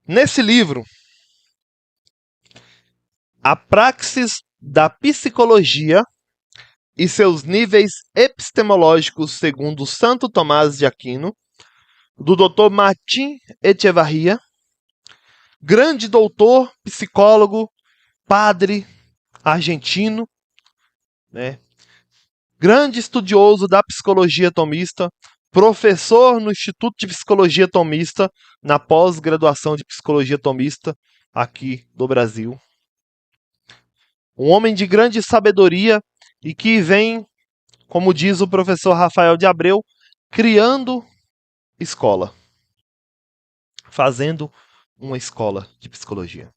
Nesse livro, A Praxis da Psicologia e seus níveis epistemológicos segundo Santo Tomás de Aquino, do Dr. Martim Echevarria, grande doutor, psicólogo, padre argentino, né? Grande estudioso da psicologia tomista, professor no Instituto de Psicologia Tomista, na pós-graduação de Psicologia Tomista aqui do Brasil. Um homem de grande sabedoria e que vem, como diz o professor Rafael de Abreu, criando escola, fazendo uma escola de psicologia.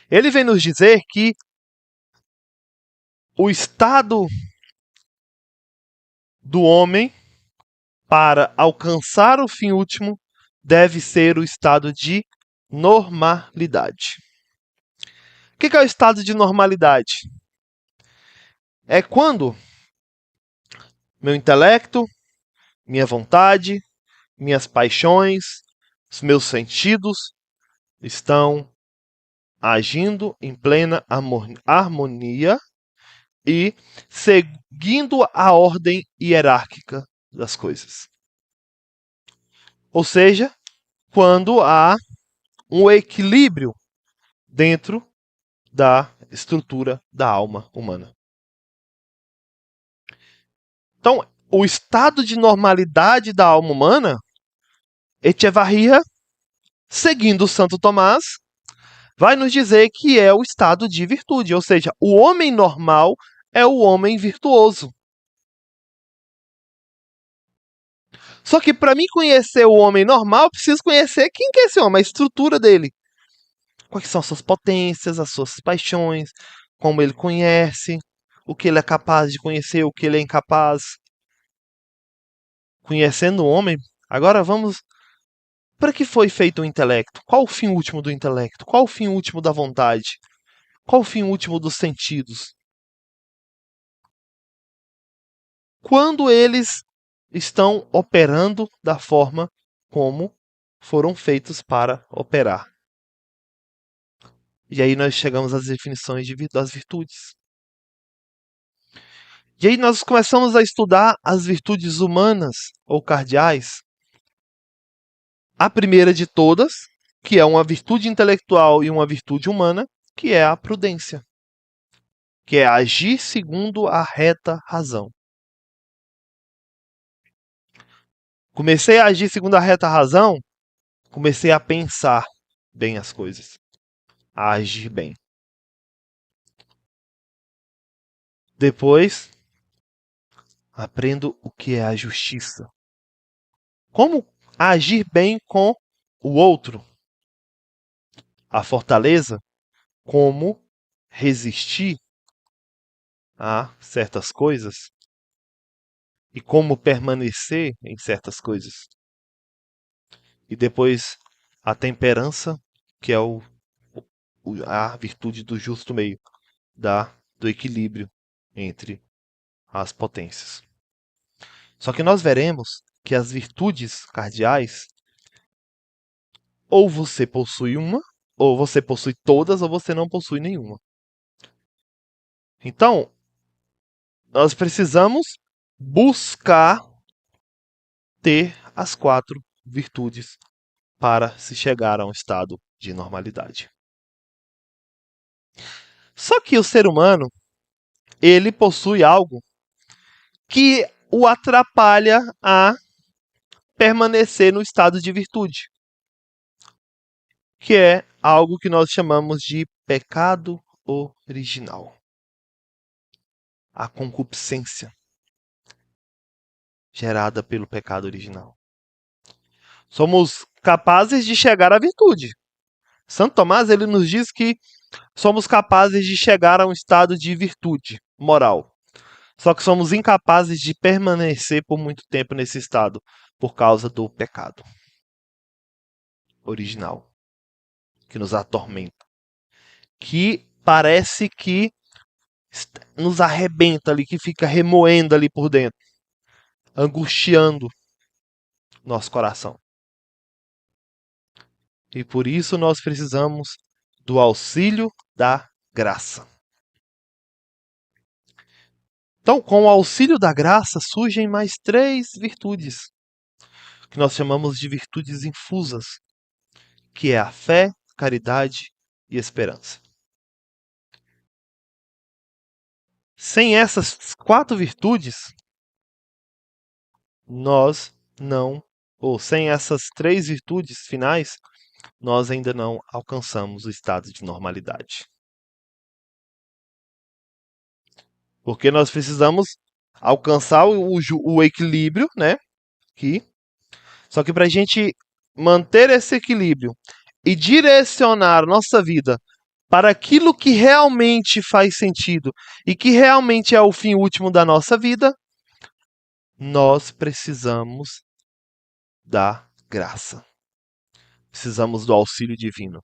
Ele vem nos dizer que o estado do homem para alcançar o fim último deve ser o estado de normalidade. O que é o estado de normalidade? É quando meu intelecto, minha vontade, minhas paixões, os meus sentidos estão agindo em plena harmonia e seguindo a ordem hierárquica das coisas. Ou seja, quando há um equilíbrio dentro da estrutura da alma humana. Então, o estado de normalidade da alma humana, Echevarria, seguindo Santo Tomás, vai nos dizer que é o estado de virtude, ou seja, o homem normal é o homem virtuoso. Só que para mim conhecer o homem normal, eu preciso conhecer quem que é esse homem, a estrutura dele. Quais são as suas potências, as suas paixões, como ele conhece, o que ele é capaz de conhecer, o que ele é incapaz. Conhecendo o homem, agora vamos. Para que foi feito o intelecto? Qual o fim último do intelecto? Qual o fim último da vontade? Qual o fim último dos sentidos? Quando eles estão operando da forma como foram feitos para operar. E aí nós chegamos às definições das virtudes. E aí nós começamos a estudar as virtudes humanas ou cardeais. A primeira de todas, que é uma virtude intelectual e uma virtude humana, que é a prudência, que é agir segundo a reta razão. Comecei a agir segundo a reta razão, comecei a pensar bem as coisas, a agir bem. Depois, aprendo o que é a justiça. Como agir bem com o outro. A fortaleza, como resistir a certas coisas e como permanecer em certas coisas. E depois a temperança, que é a virtude do justo meio, do equilíbrio entre as potências. Só que nós veremos que as virtudes cardeais, ou você possui uma, ou você possui todas, ou você não possui nenhuma. Então, nós precisamos buscar ter as 4 virtudes para se chegar a um estado de normalidade. Só que o ser humano, ele possui algo que o atrapalha a permanecer no estado de virtude, que é algo que nós chamamos de pecado original. A concupiscência gerada pelo pecado original. Somos capazes de chegar à virtude. Santo Tomás ele nos diz que somos capazes de chegar a um estado de virtude moral. Só que somos incapazes de permanecer por muito tempo nesse estado por causa do pecado original que nos atormenta, que parece que nos arrebenta ali, que fica remoendo ali por dentro, angustiando nosso coração. E por isso nós precisamos do auxílio da graça. Então, com o auxílio da graça, surgem mais 3 virtudes, que nós chamamos de virtudes infusas, que é a fé, caridade e esperança. Sem essas 4 virtudes, nós não, ou sem essas 3 virtudes finais, nós ainda não alcançamos o estado de normalidade. Porque nós precisamos alcançar o equilíbrio, né? Aqui. Só que para a gente manter esse equilíbrio e direcionar nossa vida para aquilo que realmente faz sentido e que realmente é o fim último da nossa vida, nós precisamos da graça. Precisamos do auxílio divino.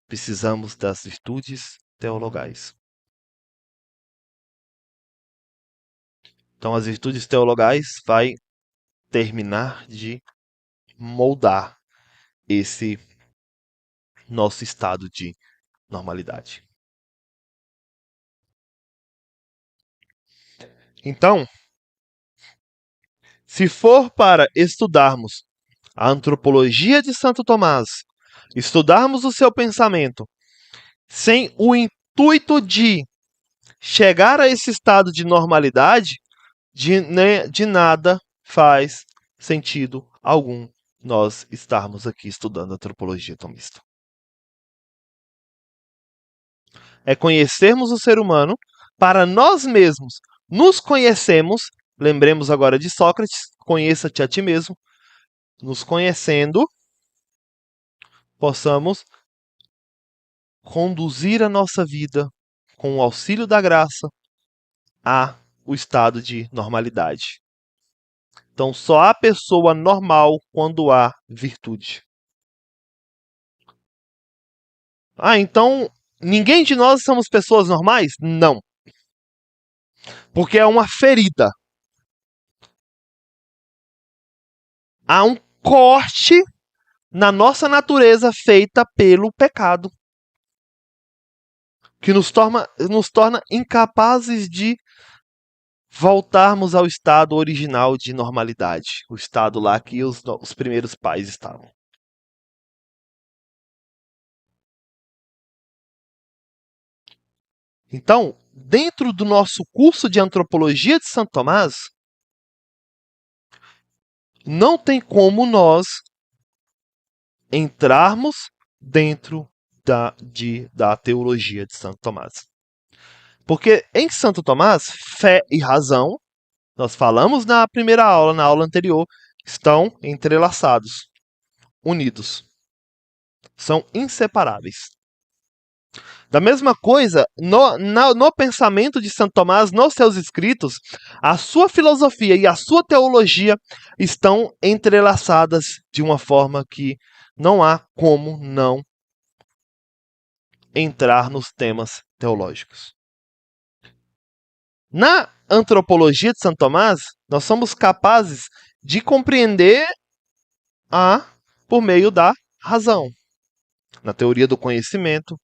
Precisamos das virtudes teologais. Então, as virtudes teologais vai terminar de moldar esse nosso estado de normalidade. Então, se for para estudarmos a antropologia de Santo Tomás, estudarmos o seu pensamento, sem o intuito de chegar a esse estado de normalidade, de nada faz sentido algum nós estarmos aqui estudando antropologia tomista. É conhecermos o ser humano para nós mesmos nos conhecemos. Lembremos agora de Sócrates, conheça-te a ti mesmo. Nos conhecendo, possamos conduzir a nossa vida com o auxílio da graça a o estado de normalidade. Então, só há pessoa normal quando há virtude. Então ninguém de nós somos pessoas normais? Não. Porque é uma ferida. Há um corte na nossa natureza feita pelo pecado, que nos torna incapazes de voltarmos ao estado original de normalidade, o estado lá que os primeiros pais estavam. Então, dentro do nosso curso de antropologia de Santo Tomás, não tem como nós entrarmos dentro da teologia de Santo Tomás. Porque em Santo Tomás, fé e razão, nós falamos na primeira aula, na aula anterior, estão entrelaçados, unidos. São inseparáveis. Da mesma coisa, no pensamento de Santo Tomás, nos seus escritos, a sua filosofia e a sua teologia estão entrelaçadas de uma forma que não há como não entrar nos temas teológicos. Na antropologia de Santo Tomás, nós somos capazes de compreender por meio da razão, na teoria do conhecimento,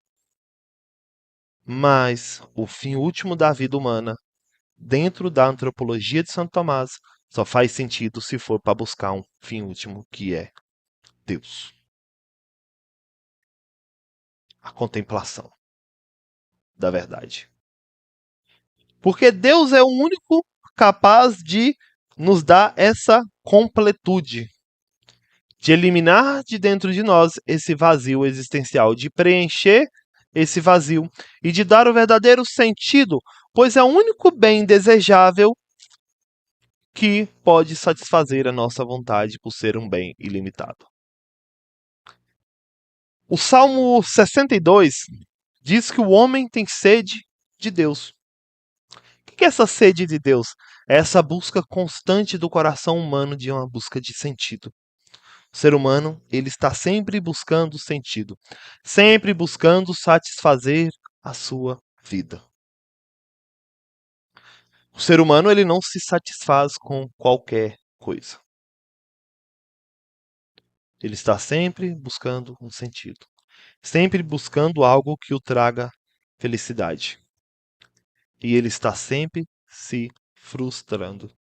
mas o fim último da vida humana, dentro da antropologia de Santo Tomás, só faz sentido se for para buscar um fim último que é Deus. A contemplação da verdade. Porque Deus é o único capaz de nos dar essa completude, de eliminar de dentro de nós esse vazio existencial, de preencher esse vazio e de dar o verdadeiro sentido, pois é o único bem desejável que pode satisfazer a nossa vontade por ser um bem ilimitado. O Salmo 62 diz que o homem tem sede de Deus. O que é essa sede de Deus? É essa busca constante do coração humano de uma busca de sentido. O ser humano, ele está sempre buscando sentido, sempre buscando satisfazer a sua vida. O ser humano, ele não se satisfaz com qualquer coisa. Ele está sempre buscando um sentido, sempre buscando algo que o traga felicidade. E ele está sempre se frustrando,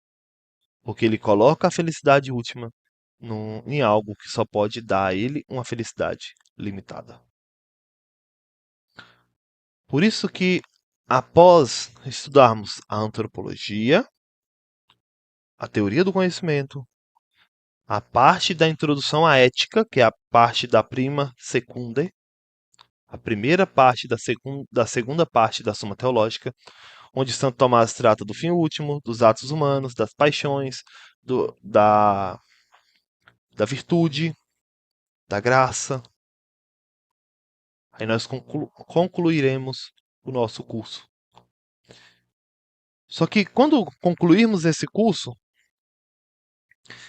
porque ele coloca a felicidade última em algo que só pode dar a ele uma felicidade limitada. Por isso que, após estudarmos a antropologia, a teoria do conhecimento, a parte da introdução à ética, que é a parte da prima secunda, a primeira parte da segunda parte da Suma Teológica, onde Santo Tomás trata do fim último, dos atos humanos, das paixões, do, da, da virtude, da graça. Aí nós concluiremos o nosso curso. Só que quando concluirmos esse curso,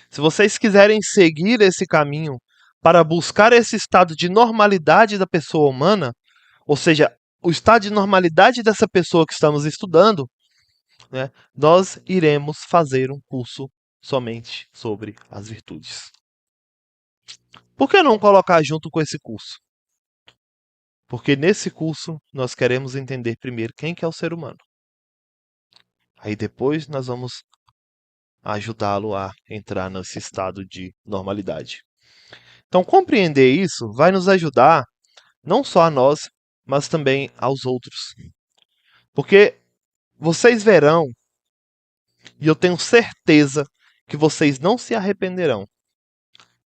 se vocês quiserem seguir esse caminho para buscar esse estado de normalidade da pessoa humana, ou seja, o estado de normalidade dessa pessoa que estamos estudando, né, nós iremos fazer um curso somente sobre as virtudes. Por que não colocar junto com esse curso? Porque nesse curso nós queremos entender primeiro quem que é o ser humano. Aí depois nós vamos ajudá-lo a entrar nesse estado de normalidade. Então, compreender isso vai nos ajudar não só a nós, mas também aos outros. Porque vocês verão, e eu tenho certeza que vocês não se arrependerão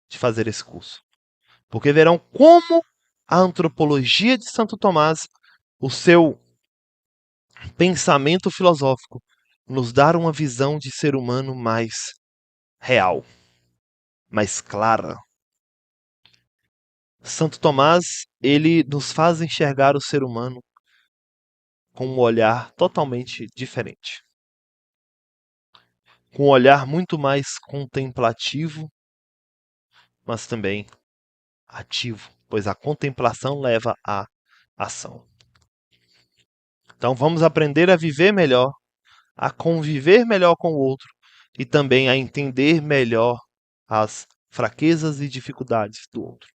de fazer esse curso. Porque verão como a antropologia de Santo Tomás, o seu pensamento filosófico, nos dá uma visão de ser humano mais real, mais clara. Santo Tomás, ele nos faz enxergar o ser humano com um olhar totalmente diferente. Com um olhar muito mais contemplativo, mas também ativo, pois a contemplação leva à ação. Então vamos aprender a viver melhor, a conviver melhor com o outro e também a entender melhor as fraquezas e dificuldades do outro.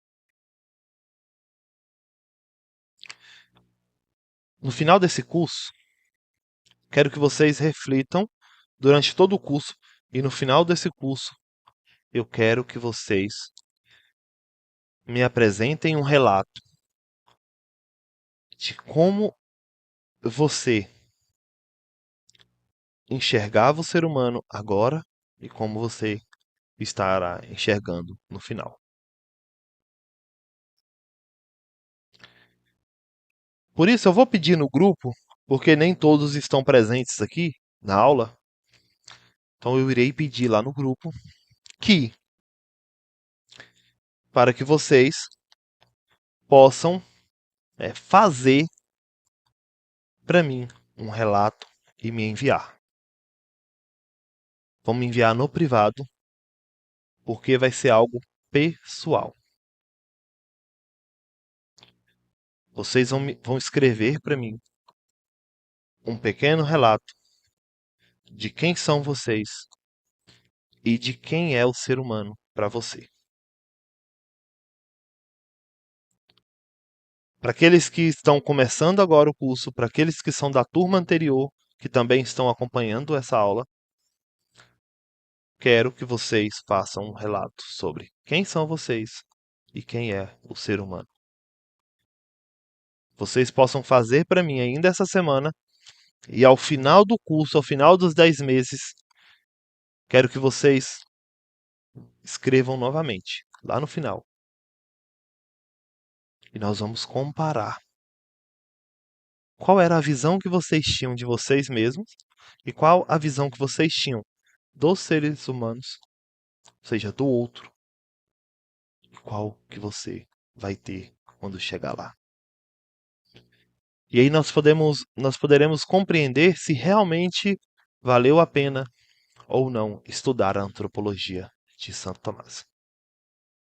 No final desse curso, quero que vocês reflitam durante todo o curso e no final desse curso, eu quero que vocês me apresentem um relato de como você enxergava o ser humano agora e como você estará enxergando no final. Por isso, eu vou pedir no grupo, porque nem todos estão presentes aqui na aula. Então, eu irei pedir lá no grupo que, para que vocês possam fazer para mim um relato e me enviar. Vão me enviar no privado, porque vai ser algo pessoal. Vocês vão escrever para mim um pequeno relato de quem são vocês e de quem é o ser humano para você. Para aqueles que estão começando agora o curso, para aqueles que são da turma anterior, que também estão acompanhando essa aula, quero que vocês façam um relato sobre quem são vocês e quem é o ser humano. Vocês possam fazer para mim ainda essa semana e ao final do curso, ao final dos 10 meses, quero que vocês escrevam novamente, lá no final. E nós vamos comparar qual era a visão que vocês tinham de vocês mesmos e qual a visão que vocês tinham dos seres humanos, ou seja, do outro, e qual que você vai ter quando chegar lá. E aí nós poderemos compreender se realmente valeu a pena ou não estudar a antropologia de Santo Tomás.